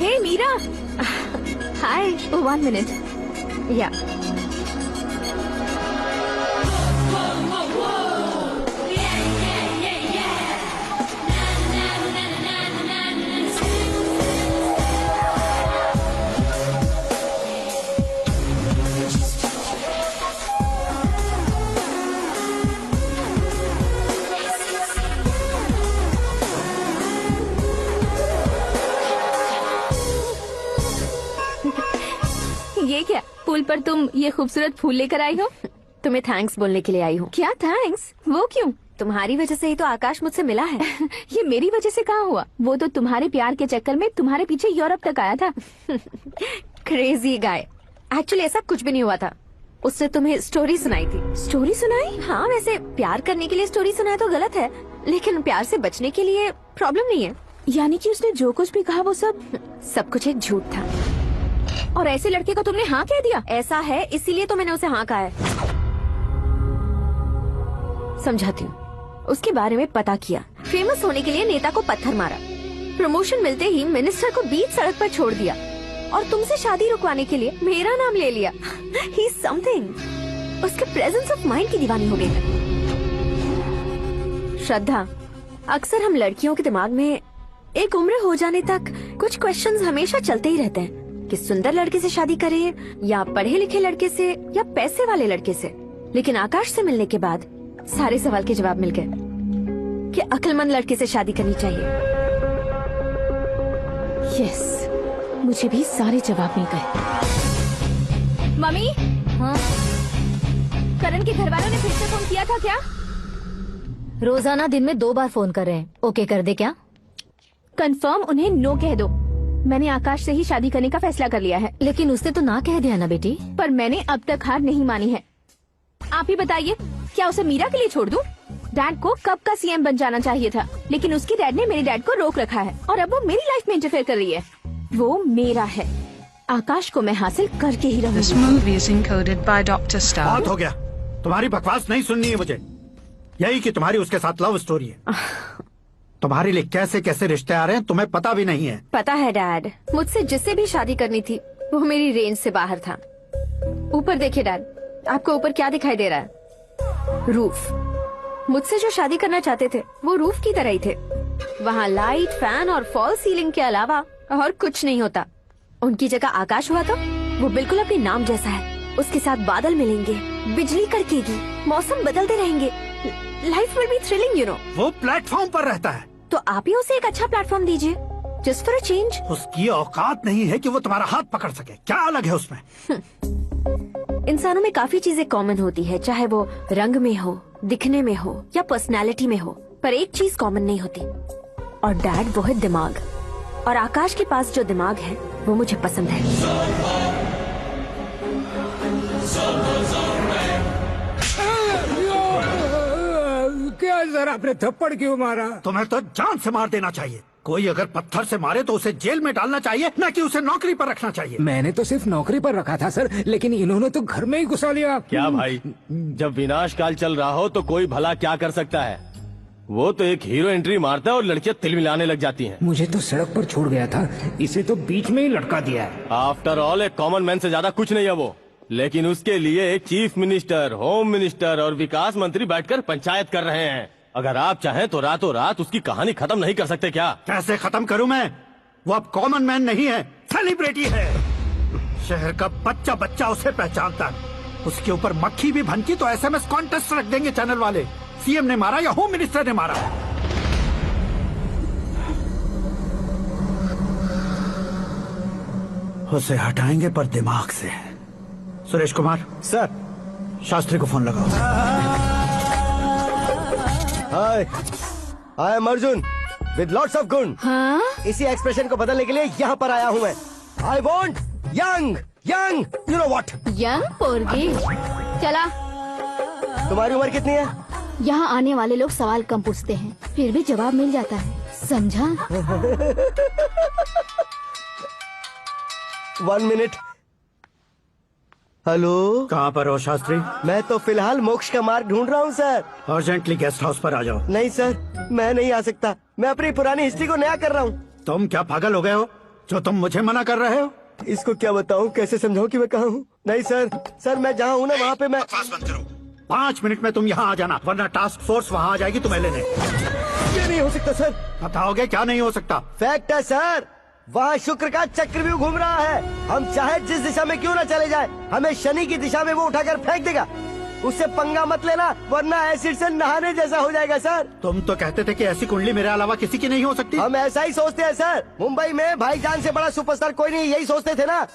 हे मीरा, हाय। 1 minute. या ये क्या, पुल पर तुम ये खूबसूरत फूल लेकर आई हो? तुम्हें थैंक्स बोलने के लिए आई हूँ। क्या थैंक्स? वो क्यों? तुम्हारी वजह से ही तो आकाश मुझसे मिला है। ये मेरी वजह से कहाँ हुआ? वो तो तुम्हारे प्यार के चक्कर में तुम्हारे पीछे यूरोप तक आया था। Crazy guy. एक्चुअली ऐसा कुछ भी नहीं हुआ था। उसने तुम्हें स्टोरी सुनाई थी। स्टोरी सुनाई? हाँ, वैसे प्यार करने के लिए स्टोरी सुनाए तो गलत है, लेकिन प्यार से बचने के लिए प्रॉब्लम नहीं है। यानी कि उसने जो कुछ भी कहा वो सब कुछ एक झूठ था। और ऐसे लड़के को तुमने हाँ कह दिया? ऐसा है, इसीलिए तो मैंने उसे हाँ कहा है। समझाती हूँ। उसके बारे में पता किया, फेमस होने के लिए नेता को पत्थर मारा, प्रमोशन मिलते ही मिनिस्टर को बीच सड़क पर छोड़ दिया, और तुमसे शादी रुकवाने के लिए मेरा नाम ले लिया। He is something. उसके प्रेजेंस ऑफ माइंड की दीवानी हो गई मैं। श्रद्धा, अक्सर हम लड़कियों के दिमाग में एक उम्र हो जाने तक कुछ क्वेश्चंस हमेशा चलते ही रहते हैं कि सुंदर लड़के से शादी करें या पढ़े लिखे लड़के से या पैसे वाले लड़के से। लेकिन आकाश से मिलने के बाद सारे सवाल के जवाब मिल गए कि अक्लमंद लड़के से शादी करनी चाहिए। यस, मुझे भी सारे जवाब मिल गए। मम्मी, हाँ? करण के घर वालों ने फिर से फोन किया था क्या? रोजाना दिन में 2 बार फोन कर रहे हैं। ओके कर दे क्या? कंफर्म उन्हें नो कह दो। मैंने आकाश से ही शादी करने का फैसला कर लिया है। लेकिन उसने तो ना कह दिया ना बेटी। पर मैंने अब तक हार नहीं मानी है। आप ही बताइए, क्या उसे मीरा के लिए छोड़ दूं? डैड को कब का सीएम बन जाना चाहिए था, लेकिन उसके डैड ने मेरे डैड को रोक रखा है और अब वो मेरी लाइफ में इंटरफेयर कर रही है। वो मेरा है, आकाश को मैं हासिल करके ही रहूंगी। This movie is encoded by Dr. Star. बहुत हो गया, तुम्हारी बकवास नहीं सुननी है मुझे। यही कि तुम्हारी उसके साथ लव स्टोरी है। तुम्हारे लिए कैसे कैसे रिश्ते आ रहे हैं तुम्हें पता भी नहीं है। पता है डैड, मुझसे जिससे भी शादी करनी थी वो मेरी रेंज से बाहर था। ऊपर देखिए डैड, आपको ऊपर क्या दिखाई दे रहा है? रूफ। मुझसे जो शादी करना चाहते थे वो रूफ की तरह ही थे। वहाँ लाइट, फैन और फॉल सीलिंग के अलावा और कुछ नहीं होता। उनकी जगह आकाश हुआ तो वो बिल्कुल अपने नाम जैसा है। उसके साथ बादल मिलेंगे, बिजली कड़केगी, मौसम बदलते रहेंगे। Life will be thrilling, you know. वो प्लेटफॉर्म पर रहता है तो आप ही उसे एक अच्छा प्लेटफॉर्म दीजिए, जस्ट फॉर अ चेंज। उसकी औकात नहीं है कि वो तुम्हारा हाथ पकड़ सके। क्या अलग है उसमें? इंसानों में काफी चीजें कॉमन होती है, चाहे वो रंग में हो, दिखने में हो या पर्सनैलिटी में हो, पर एक चीज कॉमन नहीं होती, और डैड वो है दिमाग। और आकाश के पास जो दिमाग है वो मुझे पसंद है। क्या सर, आपने थप्पड़ क्यों मारा? तुम्हें तो जान से मार देना चाहिए। कोई अगर पत्थर से मारे तो उसे जेल में डालना चाहिए, न कि उसे नौकरी पर रखना चाहिए। मैंने तो सिर्फ नौकरी पर रखा था सर, लेकिन इन्होंने तो घर में ही घुसा लिया। क्या भाई, जब विनाश काल चल रहा हो तो कोई भला क्या कर सकता है? वो तो एक हीरो एंट्री मारता है और लड़कियां तिलमिलाने लग जाती हैं। मुझे तो सड़क पर छोड़ गया था, इसे तो बीच में ही लटका दिया है। आफ्टर ऑल एक कॉमन मैन से ज्यादा कुछ नहीं है वो, लेकिन उसके लिए एक चीफ मिनिस्टर, होम मिनिस्टर और विकास मंत्री बैठकर पंचायत कर रहे हैं। अगर आप चाहें तो रातों रात उसकी कहानी खत्म नहीं कर सकते क्या? कैसे खत्म करूं मैं? वो अब कॉमन मैन नहीं है, सेलिब्रिटी है। शहर का बच्चा बच्चा उसे पहचानता है। उसके ऊपर मक्खी भी भनकी तो एसएमएस कॉन्टेस्ट रख देंगे चैनल वाले। सीएम ने मारा या होम मिनिस्टर ने मारा। उसे हटाएंगे पर दिमाग से। सुरेश कुमार सर। शास्त्री को फोन लगाओ। Hi, I am Arjun with lots of गुण। हाँ? इसी एक्सप्रेशन को बदलने के लिए यहाँ पर आया हूँ मैं। I want young young, you know what? Young पोरगी। चला। तुम्हारी उम्र कितनी है? यहाँ आने वाले लोग सवाल कम पूछते हैं, फिर भी जवाब मिल जाता है, समझा? 1 मिनट। हेलो, कहाँ पर हो शास्त्री? मैं तो फिलहाल मोक्ष का मार्ग ढूंढ रहा हूँ सर। अर्जेंटली गेस्ट हाउस पर आ जाओ। नहीं सर, मैं नहीं आ सकता। मैं अपनी पुरानी हिस्ट्री को नया कर रहा हूँ। तुम क्या पागल हो गए हो? जो तुम मुझे मना कर रहे हो? इसको क्या बताऊं, कैसे समझाऊं कि मैं कहाँ हूँ? नहीं सर, सर मैं जहाँ हूँ ना वहाँ पे मैं। बकवास बंद करो। 5 मिनट में तुम यहाँ आ जाना, वरना टास्क फोर्स वहाँ आ जाएगी तुम्हें लेने। ये नहीं हो सकता सर। बताओगे क्या नहीं हो सकता? फैक्ट है सर, वहाँ शुक्र का चक्रव्यूह घूम रहा है। हम चाहे जिस दिशा में क्यों ना चले जाए, हमें शनि की दिशा में वो उठाकर फेंक देगा। उससे पंगा मत लेना, वरना एसिड से नहाने जैसा हो जाएगा सर। तुम तो कहते थे कि ऐसी कुंडली मेरे अलावा किसी की नहीं हो सकती। हम ऐसा ही सोचते हैं सर। मुंबई में भाईजान से बड़ा सुपरस्टार कोई नहीं, यही सोचते थे ना।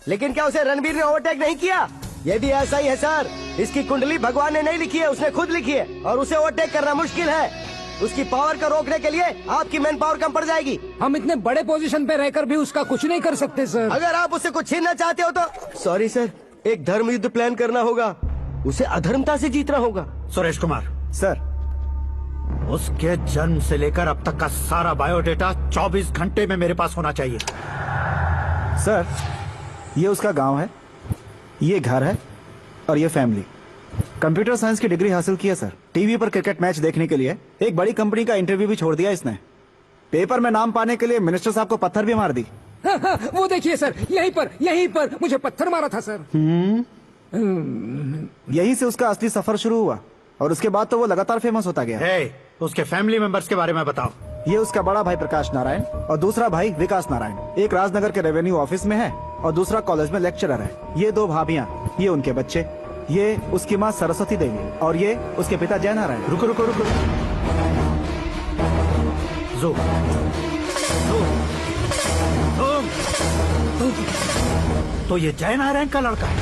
लेकिन क्या उसे रणबीर ने ओवरटेक नहीं किया? ये भी ऐसा ही है सर। इसकी कुंडली भगवान ने नहीं लिखी है, उसने खुद लिखी है, और उसे ओवरटेक करना मुश्किल है। उसकी पावर को रोकने के लिए आपकी मैन पावर कम पड़ जाएगी। हम इतने बड़े पोजीशन पे रहकर भी उसका कुछ नहीं कर सकते सर। अगर आप उससे कुछ छीनना चाहते हो तो सॉरी सर, एक धर्म युद्ध प्लान करना होगा। उसे अधर्मता से जीतना होगा। सुरेश कुमार, सर, उसके जन्म से लेकर अब तक का सारा बायोडेटा 24 घंटे में मेरे पास होना चाहिए। सर, ये उसका गांव है, ये घर है और ये फैमिली। कंप्यूटर साइंस की डिग्री हासिल की है सर। टीवी पर क्रिकेट मैच देखने के लिए एक बड़ी कंपनी का इंटरव्यू भी छोड़ दिया इसने। पेपर में नाम पाने के लिए मिनिस्टर साहब को पत्थर भी मार दी। हाँ, हाँ, वो देखिए सर, यहीं पर मुझे पत्थर मारा था सर। यहीं से उसका असली सफर शुरू हुआ और उसके बाद तो वो लगातार फेमस होता गया। उसके फैमिली मेंबर्स के बारे में बताओ। ये उसका बड़ा भाई प्रकाश नारायण और दूसरा भाई विकास नारायण। एक राजनगर के रेवेन्यू ऑफिस में है और दूसरा कॉलेज में लेक्चरर है। ये 2 भाभियां, ये उनके बच्चे, ये उसकी माँ सरस्वती देवी और ये उसके पिता जय नारायण। रुको रुको रुको, जो तो ये जय नारायण का लड़का है।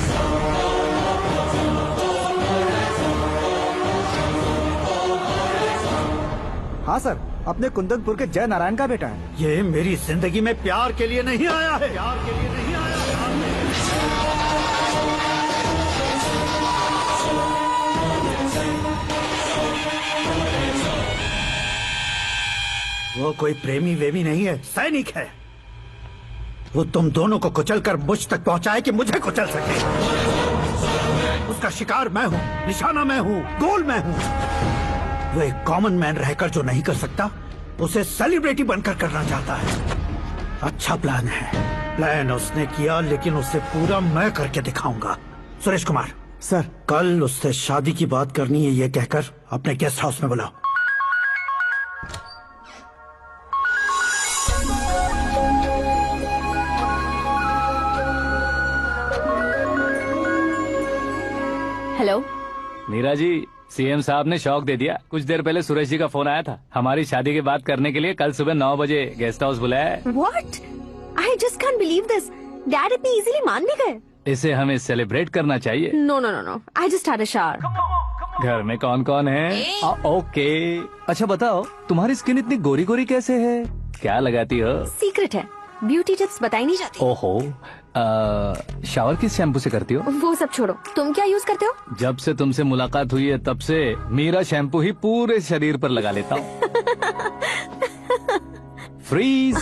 हाँ सर, अपने कुंदनपुर के जय नारायण का बेटा है। ये मेरी जिंदगी में प्यार के लिए नहीं आया है, प्यार के लिए नहीं आया है। वो कोई प्रेमी वेमी नहीं है, सैनिक है। वो तुम दोनों को कुचलकर मुझ तक पहुंचाए कि मुझे कुचल सके। उसका शिकार मैं हूँ, निशाना मैं हूँ, गोल मैं हूँ। वो एक कॉमन मैन रहकर जो नहीं कर सकता, उसे सेलिब्रिटी बनकर करना चाहता है। अच्छा प्लान है, प्लान उसने किया, लेकिन उसे पूरा मैं करके दिखाऊंगा। सुरेश कुमार सर, कल उससे शादी की बात करनी है, ये कहकर अपने गेस्ट हाउस में बुलाओ। हेलो नीरा जी, सीएम साहब ने शौक दे दिया। कुछ देर पहले सुरेश जी का फोन आया था, हमारी शादी की बात करने के लिए कल सुबह 9 बजे गेस्ट हाउस बुलाया है। What? I just can't believe this. Dad इतनी इजीली मान भी गए? इसे हमें सेलिब्रेट करना चाहिए। No, no, no, no. I just had a shower. घर में कौन कौन है? ओके। अच्छा बताओ, तुम्हारी स्किन इतनी गोरी गोरी कैसे है? क्या लगाती हो? सीक्रेट है, ब्यूटी टिप्स बताई नहीं जाती। ओहो, शावर किस शैम्पू से करती हो? वो सब छोड़ो, तुम क्या यूज करते हो? जब से तुमसे मुलाकात हुई है तब से मीरा शैम्पू ही पूरे शरीर पर लगा लेता हूँ। फ्रीज।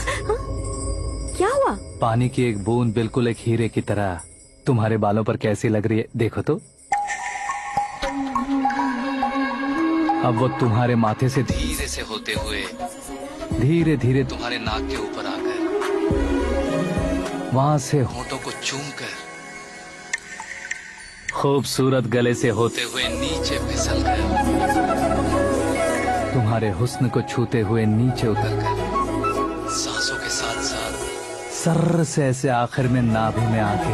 क्या हुआ? पानी की एक बूंद बिल्कुल एक हीरे की तरह तुम्हारे बालों पर कैसी लग रही है, देखो तो। अब वो तुम्हारे माथे से धीरे से होते हुए धीरे धीरे तुम्हारे नाक के ऊपर आकर वहां से होठों को चूमकर खूबसूरत गले से होते हुए नीचे फिसल कर तुम्हारे हुस्न को छूते हुए नीचे उतरकर सांसों के साथ साथ सर्र से ऐसे आखिर में नाभि में आके